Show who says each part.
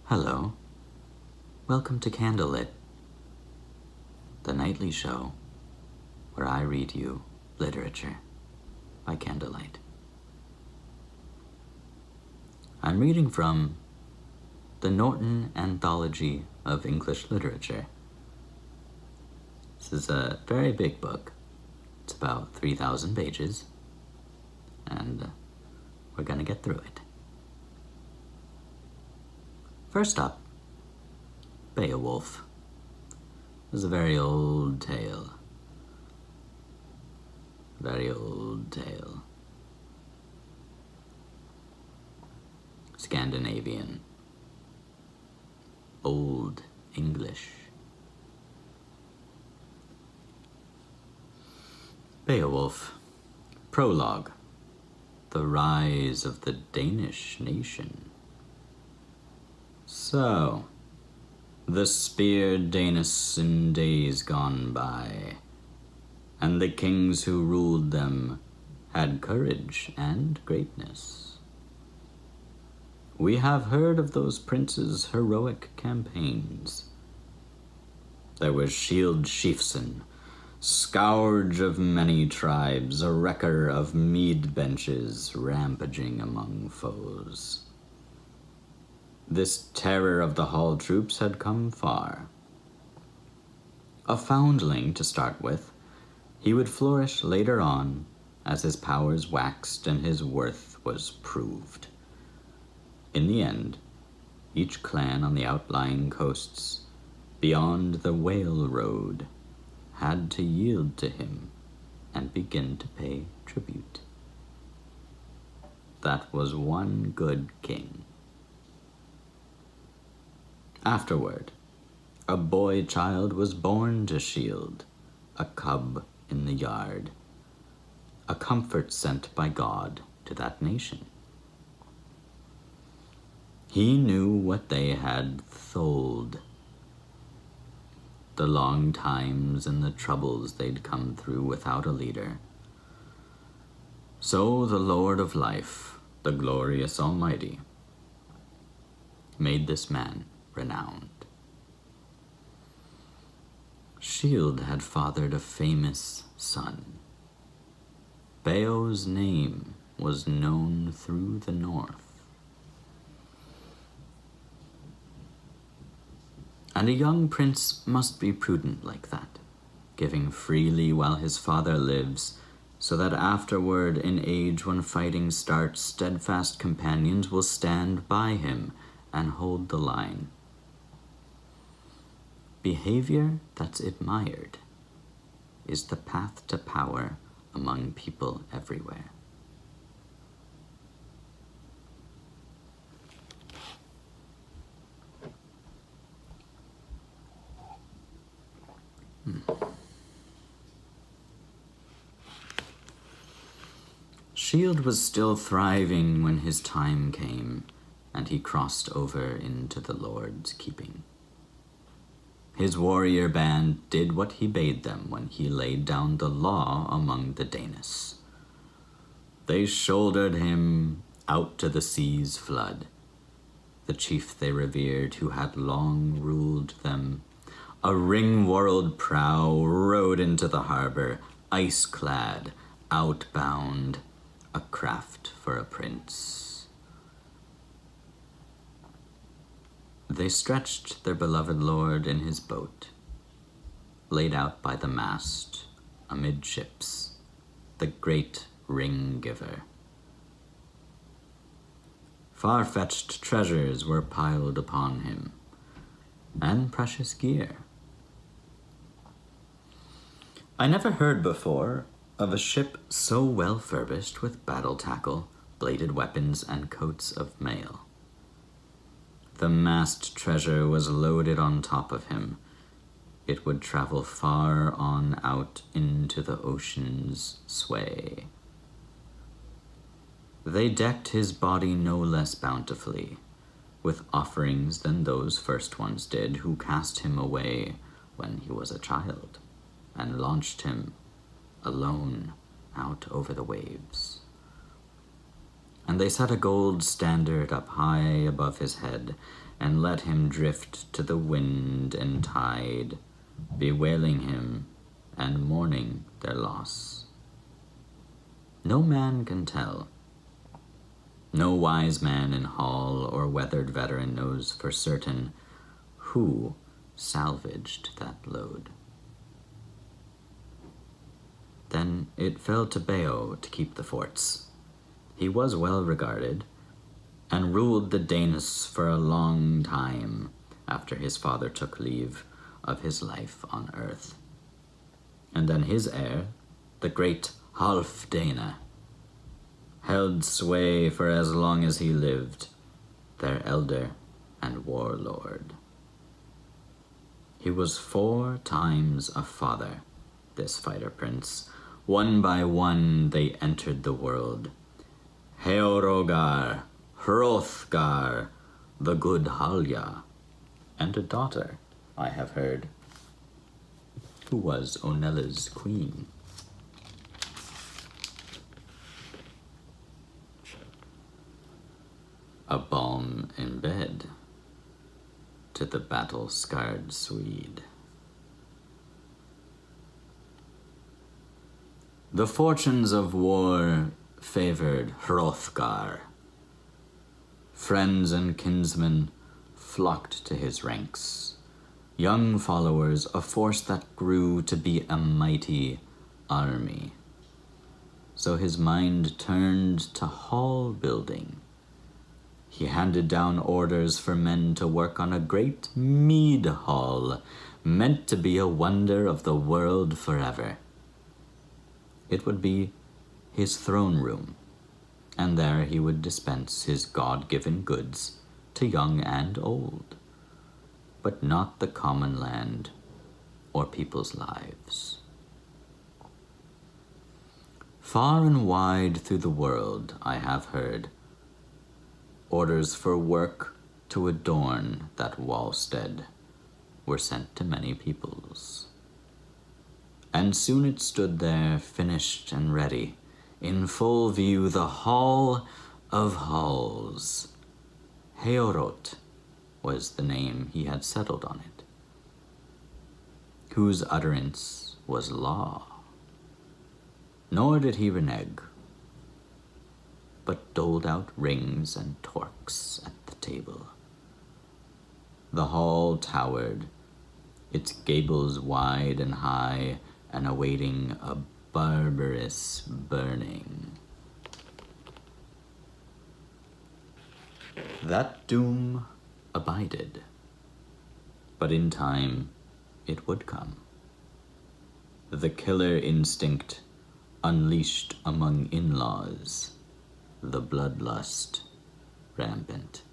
Speaker 1: Hello. Welcome to CandleLit, the nightly show where I read you literature by candlelight. I'm reading from the Norton Anthology of English Literature. This is a very big book. It's about 3,000 pages, and we're gonna get through it. First up, Beowulf. This is a very old tale. Very old tale. Scandinavian. Old English. Beowulf. Prologue. The rise of the Danish nation. So, the speared Danes in days gone by, and the kings who ruled them had courage and greatness. We have heard of those princes' heroic campaigns. There was Shield Sheafson, scourge of many tribes, a wrecker of mead benches, rampaging among foes. This terror of the hall troops had come far. A foundling to start with, he would flourish later on as his powers waxed and his worth was proved. In the end, each clan on the outlying coasts, beyond the Whale Road, had to yield to him and begin to pay tribute. That was one good king. Afterward, a boy child was born to Shield, a cub in the yard, a comfort sent by God to that nation. He knew what they had tholed, the long times and the troubles they'd come through without a leader. So the Lord of Life, the glorious Almighty, made this man renowned. Shield had fathered a famous son. Beow's name was known through the north. And a young prince must be prudent like that, giving freely while his father lives, so that afterward in age when fighting starts, steadfast companions will stand by him and hold the line. Behavior that's admired is the path to power among people everywhere. Shield was still thriving when his time came, and he crossed over into the Lord's keeping. His warrior band did what he bade them when he laid down the law among the Danes. They shouldered him out to the sea's flood, the chief they revered who had long ruled them. A ring-whorled prow rode into the harbor, ice-clad, outbound, a craft for a prince. They stretched their beloved lord in his boat, laid out by the mast, amidships, the great ring-giver. Far-fetched treasures were piled upon him, and precious gear. I never heard before of a ship so well furbished with battle tackle, bladed weapons, and coats of mail. The mast treasure was loaded on top of him. It would travel far on out into the ocean's sway. They decked his body no less bountifully, with offerings than those first ones did who cast him away when he was a child, and launched him alone out over the waves. And they set a gold standard up high above his head, and let him drift to the wind and tide, bewailing him and mourning their loss. No man can tell. No wise man in hall or weathered veteran knows for certain who salvaged that load. Then it fell to Beowulf to keep the forts. He was well regarded, and ruled the Danes for a long time after his father took leave of his life on earth. And then his heir, the great Halfdene, held sway for as long as he lived, their elder and warlord. He was 4 times a father, this fighter prince. One by one they entered the world. Heorogar, Hrothgar, the good Halya, and a daughter, I have heard, who was Onella's queen. A balm in bed to the battle-scarred Swede. The fortunes of war favored Hrothgar. Friends and kinsmen flocked to his ranks, young followers, a force that grew to be a mighty army. So his mind turned to hall building. He handed down orders for men to work on a great mead hall, meant to be a wonder of the world forever. It would be his throne room, and there he would dispense his God-given goods to young and old, but not the common land or people's lives. Far and wide through the world, I have heard, orders for work to adorn that wallstead were sent to many peoples. And soon it stood there, finished and ready, in full view, the Hall of Halls. Heorot was the name he had settled on it, whose utterance was law. Nor did he renege, but doled out rings and torques at the table. The hall towered, its gables wide and high, and awaiting a barbarous burning. That doom abided, but in time it would come. The killer instinct unleashed among in-laws, the bloodlust rampant.